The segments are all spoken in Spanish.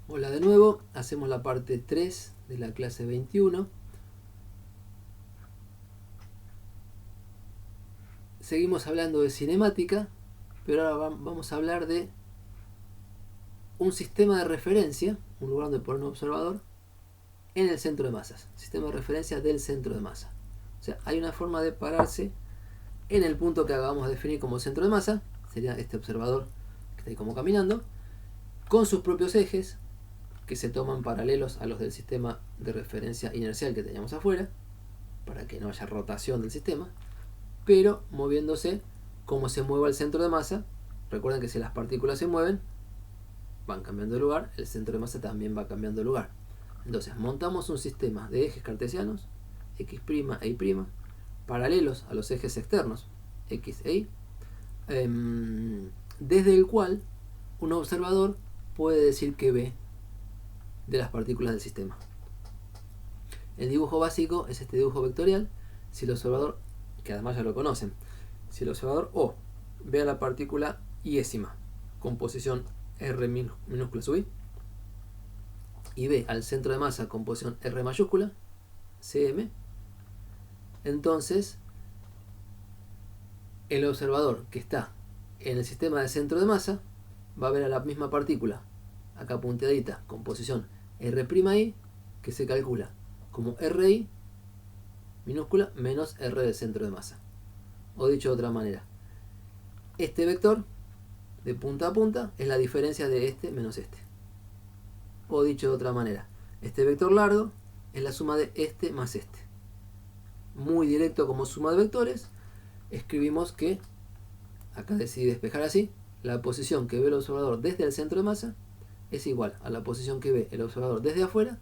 Hola de nuevo, hacemos la parte 3 de la clase 21. Seguimos hablando de cinemática, pero ahora vamos a hablar de un sistema de referencia, un lugar donde poner un observador, en el centro de masas. Sistema de referencia del centro de masa. O sea, hay una forma de pararse en el punto que acabamos de definir como centro de masa, sería este observador que está ahí como caminando, con sus propios ejes, que se toman paralelos a los del sistema de referencia inercial que teníamos afuera, para que no haya rotación del sistema, pero moviéndose como se mueve el centro de masa. Recuerden que si las partículas se mueven, van cambiando de lugar, el centro de masa también va cambiando de lugar. Entonces montamos un sistema de ejes cartesianos, x' e y', paralelos a los ejes externos, x e y, desde el cual un observador puede decir que ve de las partículas del sistema. El dibujo básico es este dibujo vectorial. Si el observador, que además ya lo conocen, si el observador O ve a la partícula iésima con posición R minúscula sub i y ve al centro de masa con posición R mayúscula, cm, entonces el observador que está en el sistema de centro de masa va a ver a la misma partícula, acá punteadita, con posición R'I, que se calcula como Ri minúscula menos R del centro de masa. O dicho de otra manera, este vector de punta a punta es la diferencia de este menos este. O dicho de otra manera, este vector largo es la suma de este más este. Muy directo como suma de vectores, escribimos que, acá decidí despejar así, la posición que ve el observador desde el centro de masa es igual a la posición que ve el observador desde afuera,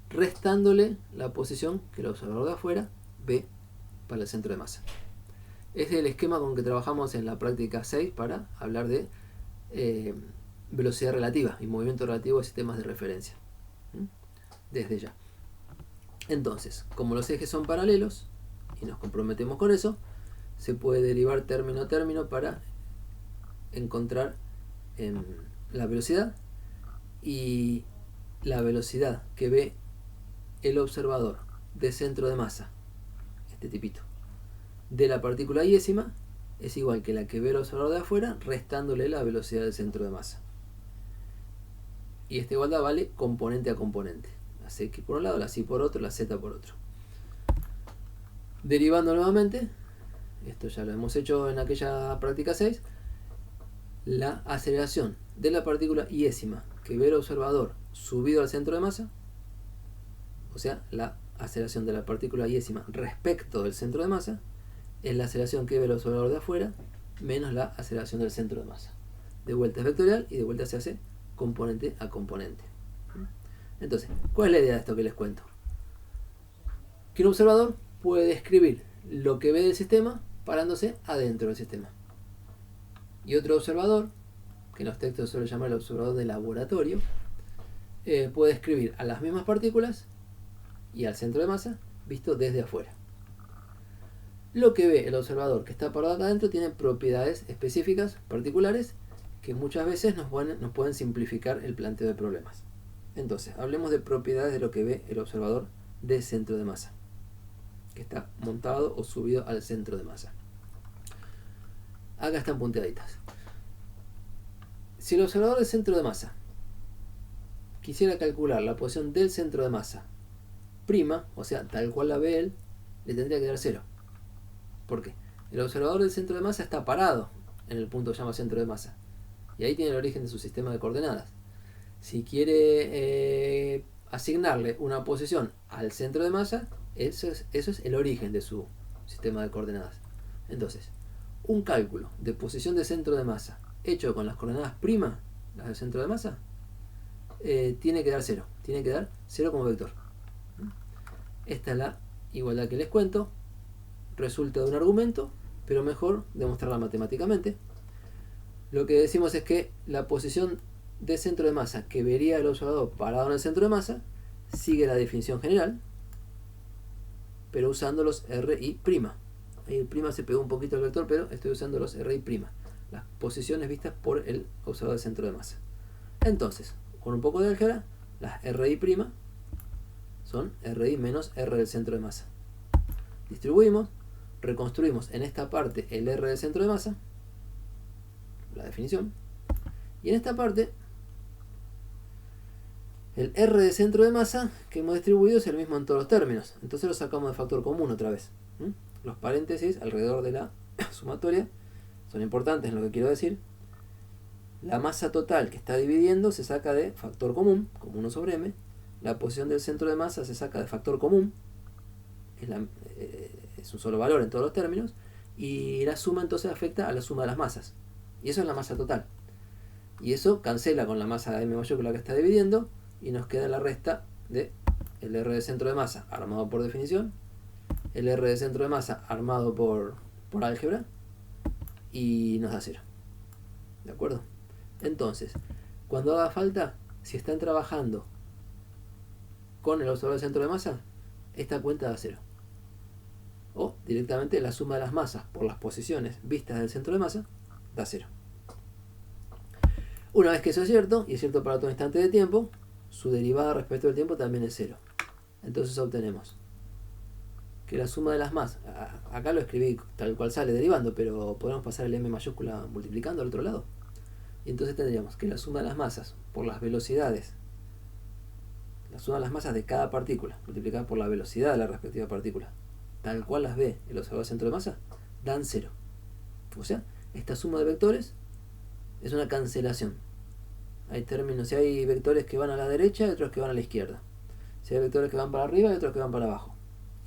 restándole la posición que el observador de afuera ve para el centro de masa. Este es el esquema con que trabajamos en la práctica 6 para hablar de velocidad relativa y movimiento relativo de sistemas de referencia. Desde ya. Entonces, como los ejes son paralelos, y nos comprometemos con eso, se puede derivar término a término para encontrar la velocidad, y la velocidad que ve el observador de centro de masa, este tipito, de la partícula iésima, es igual que la que ve el observador de afuera, restándole la velocidad del centro de masa. Y esta igualdad vale componente a componente. La x por un lado, la y por otro, la z por otro. Derivando nuevamente, esto ya lo hemos hecho en aquella práctica 6, la aceleración de la partícula iésima que ve el observador subido al centro de masa, o sea, la aceleración de la partícula iésima respecto del centro de masa, es la aceleración que ve el observador de afuera menos la aceleración del centro de masa. De vuelta es vectorial y de vuelta se hace componente a componente. Entonces, ¿cuál es la idea de esto que les cuento? Que un observador puede describir lo que ve del sistema parándose adentro del sistema. Y otro observador, que en los textos se suele llamar el observador de laboratorio, puede describir a las mismas partículas y al centro de masa visto desde afuera. Lo que ve el observador que está parado acá adentro tiene propiedades específicas, particulares, que muchas veces nos pueden simplificar el planteo de problemas. Entonces, hablemos de propiedades de lo que ve el observador de centro de masa, que está montado o subido al centro de masa. Acá están punteaditas. Si el observador del centro de masa quisiera calcular la posición del centro de masa prima, o sea, tal cual la ve él, le tendría que dar 0. ¿Por qué? El observador del centro de masa está parado en el punto que se llama centro de masa, y ahí tiene el origen de su sistema de coordenadas. Si quiere asignarle una posición al centro de masa, eso es el origen de su sistema de coordenadas. Entonces, un cálculo de posición de centro de masa hecho con las coordenadas prima, las del centro de masa, tiene que dar 0. Tiene que dar 0 como vector. Esta es la igualdad que les cuento. Resulta de un argumento, pero mejor demostrarla matemáticamente. Lo que decimos es que la posición de centro de masa que vería el observador parado en el centro de masa sigue la definición general, pero usando los RI'. Ahí el prima se pegó un poquito al vector, pero estoy usando los RI', las posiciones vistas por el observador del centro de masa. Entonces, con un poco de álgebra, las RI' son RI menos R del centro de masa. Distribuimos, reconstruimos en esta parte el R del centro de masa, la definición, y en esta parte el R de centro de masa que hemos distribuido es el mismo en todos los términos, entonces lo sacamos de factor común otra vez. Los paréntesis alrededor de la sumatoria son importantes en lo que quiero decir. La masa total que está dividiendo se saca de factor común, como 1 sobre m. La posición del centro de masa se saca de factor común, es un solo valor en todos los términos, y la suma entonces afecta a la suma de las masas, y eso es la masa total, y eso cancela con la masa m mayúscula que está dividiendo y nos queda la resta de el R de centro de masa armado por definición, el R de centro de masa armado por álgebra, y nos da 0. ¿De acuerdo? Entonces, cuando haga falta, si están trabajando con el observador de centro de masa, esta cuenta da 0. O directamente la suma de las masas por las posiciones vistas del centro de masa da 0. Una vez que eso es cierto, y es cierto para todo instante de tiempo, su derivada respecto del tiempo también es 0. Entonces obtenemos que la suma de las masas, acá lo escribí tal cual sale derivando, pero podemos pasar el m mayúscula multiplicando al otro lado. Y entonces tendríamos que la suma de las masas por las velocidades, la suma de las masas de cada partícula multiplicada por la velocidad de la respectiva partícula, tal cual las ve el observador centro de masa, dan 0. O sea, esta suma de vectores es una cancelación. Hay términos, si hay vectores que van a la derecha y otros que van a la izquierda. Si hay vectores que van para arriba y otros que van para abajo.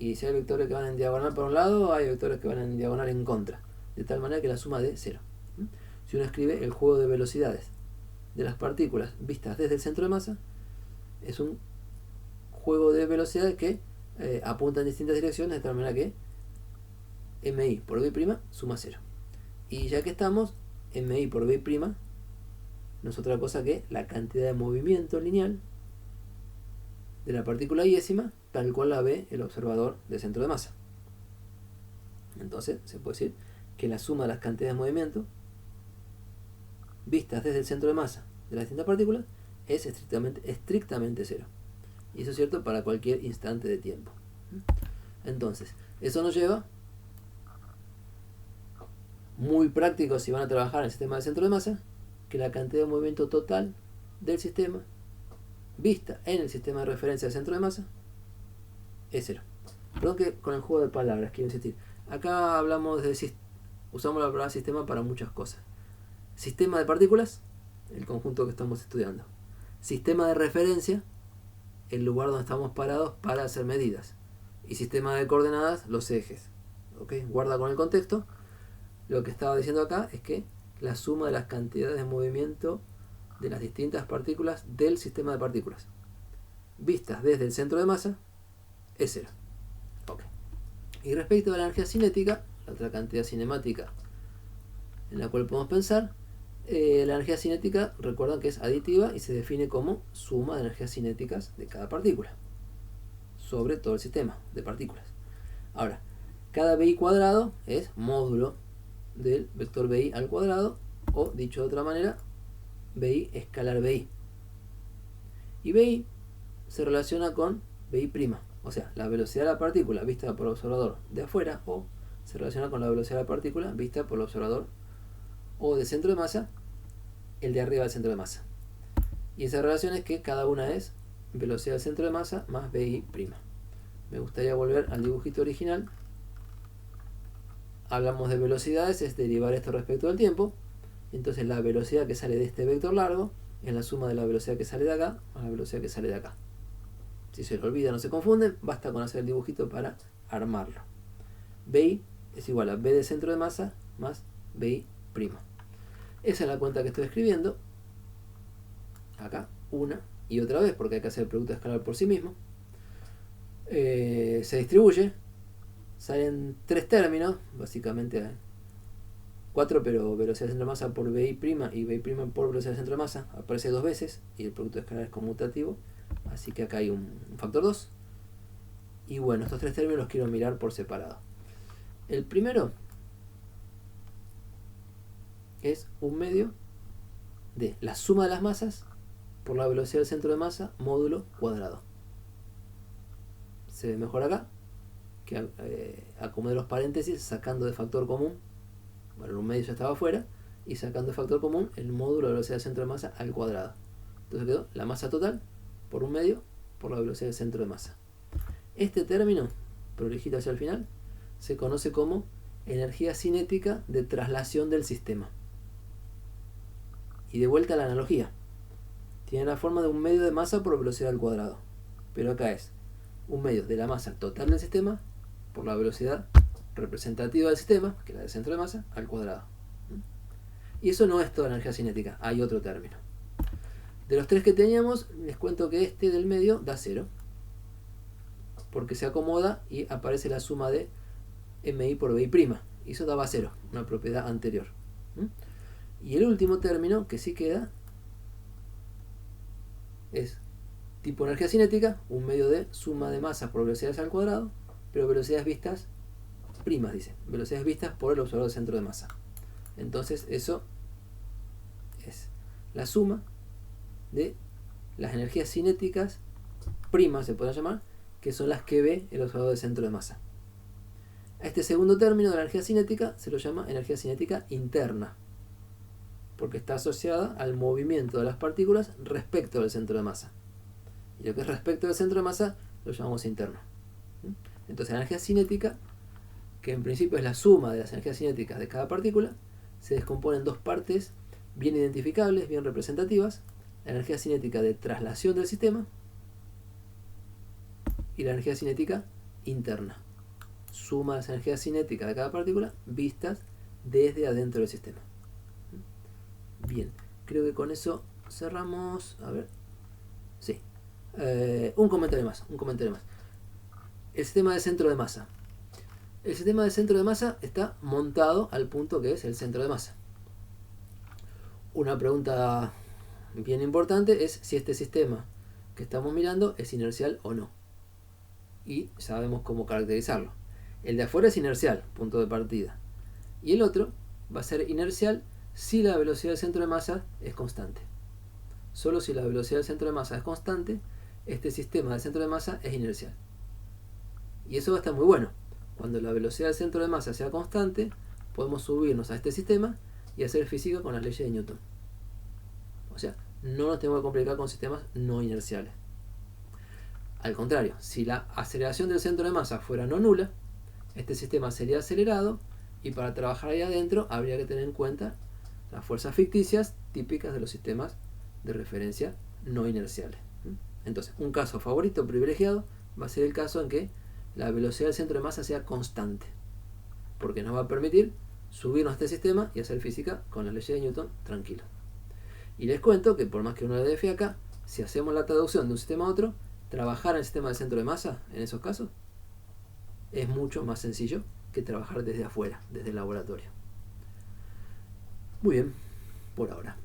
Y si hay vectores que van en diagonal para un lado, hay vectores que van en diagonal en contra. De tal manera que la suma de 0. Si uno escribe el juego de velocidades de las partículas vistas desde el centro de masa, es un juego de velocidades que apunta en distintas direcciones, de tal manera que mi por b' suma 0. Y ya que estamos, mi por b' no es otra cosa que la cantidad de movimiento lineal de la partícula iésima tal cual la ve el observador de centro de masa. Entonces se puede decir que la suma de las cantidades de movimiento vistas desde el centro de masa de las distintas partículas es estrictamente 0. Y eso es cierto para cualquier instante de tiempo. Entonces, eso nos lleva, muy práctico si van a trabajar en el sistema de centro de masa, que la cantidad de movimiento total del sistema vista en el sistema de referencia del centro de masa es 0. Perdón que con el juego de palabras quiero insistir. Acá usamos la palabra sistema para muchas cosas. Sistema de partículas, el conjunto que estamos estudiando. Sistema de referencia, el lugar donde estamos parados para hacer medidas. Y sistema de coordenadas, los ejes. ¿Okay? Guarda con el contexto. Lo que estaba diciendo acá es que la suma de las cantidades de movimiento de las distintas partículas del sistema de partículas vistas desde el centro de masa es 0. Okay. Y respecto a la energía cinética, la otra cantidad cinemática en la cual podemos pensar, la energía cinética, recuerdan que es aditiva y se define como suma de energías cinéticas de cada partícula sobre todo el sistema de partículas. Ahora, cada BI cuadrado es módulo del vector BI al cuadrado, o dicho de otra manera, BI escalar BI. Y BI se relaciona con BI', o sea, la velocidad de la partícula vista por el observador de afuera, o se relaciona con la velocidad de la partícula vista por el observador o de centro de masa, el de arriba del centro de masa. Y esa relación es que cada una es velocidad del centro de masa más BI'. Me gustaría volver al dibujito original. Hablamos de velocidades, es derivar esto respecto del tiempo. Entonces la velocidad que sale de este vector largo es la suma de la velocidad que sale de acá más la velocidad que sale de acá. Si se lo olvida, no se confunden, basta con hacer el dibujito para armarlo. BI es igual a B de centro de masa más BI'. Esa es la cuenta que estoy escribiendo acá, una y otra vez, porque hay que hacer el producto escalar por sí mismo. Se distribuye, salen 3 términos, básicamente 4, pero velocidad de centro de masa por BI' y BI' por velocidad de centro de masa aparece 2 veces y el producto escalar es conmutativo, así que acá hay un factor 2. Y bueno, estos 3 términos los quiero mirar por separado. El primero es un medio de la suma de las masas por la velocidad del centro de masa módulo cuadrado. Se ve mejor acá, que acomodé los paréntesis sacando de factor común, bueno, en un medio ya estaba afuera, y sacando de factor común el módulo de velocidad del centro de masa al cuadrado. Entonces quedó la masa total por un medio por la velocidad del centro de masa. Este término, prolijito hacia el final, se conoce como energía cinética de traslación del sistema. Y de vuelta a la analogía. Tiene la forma de un medio de masa por velocidad al cuadrado. Pero acá es un medio de la masa total del sistema por la velocidad representativa del sistema, que es la del centro de masa, al cuadrado. Y eso no es toda la energía cinética, hay otro término. De los tres que teníamos, les cuento que este del medio da 0. Porque se acomoda y aparece la suma de MI por BI'. Y eso daba 0, una propiedad anterior. Y el último término que sí queda es tipo energía cinética, un medio de suma de masas por velocidades al cuadrado, pero velocidades vistas primas, dice. Velocidades vistas por el observador de centro de masa. Entonces eso es la suma de las energías cinéticas primas, se puede llamar, que son las que ve el observador de centro de masa. A este segundo término de la energía cinética se lo llama energía cinética interna, porque está asociada al movimiento de las partículas respecto del centro de masa. Y lo que es respecto del centro de masa lo llamamos interno. Entonces la energía cinética, que en principio es la suma de las energías cinéticas de cada partícula, se descompone en dos partes bien identificables, bien representativas: la energía cinética de traslación del sistema y la energía cinética interna, suma de las energías cinéticas de cada partícula vistas desde adentro del sistema. Bien, creo que con eso cerramos. A ver, sí, un comentario más. El sistema de centro de masa. El sistema de centro de masa está montado al punto que es el centro de masa. Una pregunta bien importante es si este sistema que estamos mirando es inercial o no. Y sabemos cómo caracterizarlo. El de afuera es inercial, punto de partida. Y el otro va a ser inercial si la velocidad del centro de masa es constante. Solo si la velocidad del centro de masa es constante, este sistema del centro de masa es inercial. Y eso va a estar muy bueno. Cuando la velocidad del centro de masa sea constante, podemos subirnos a este sistema y hacer física con las leyes de Newton. O sea, no nos tenemos que complicar con sistemas no inerciales. Al contrario, si la aceleración del centro de masa fuera no nula, este sistema sería acelerado y para trabajar ahí adentro habría que tener en cuenta las fuerzas ficticias típicas de los sistemas de referencia no inerciales. Entonces, un caso favorito privilegiado va a ser el caso en que la velocidad del centro de masa sea constante, porque nos va a permitir subirnos a este sistema y hacer física con las leyes de Newton tranquilo. Y les cuento que por más que uno le dé fe acá, si hacemos la traducción de un sistema a otro, trabajar en el sistema del centro de masa, en esos casos, es mucho más sencillo que trabajar desde afuera, desde el laboratorio. Muy bien, por ahora.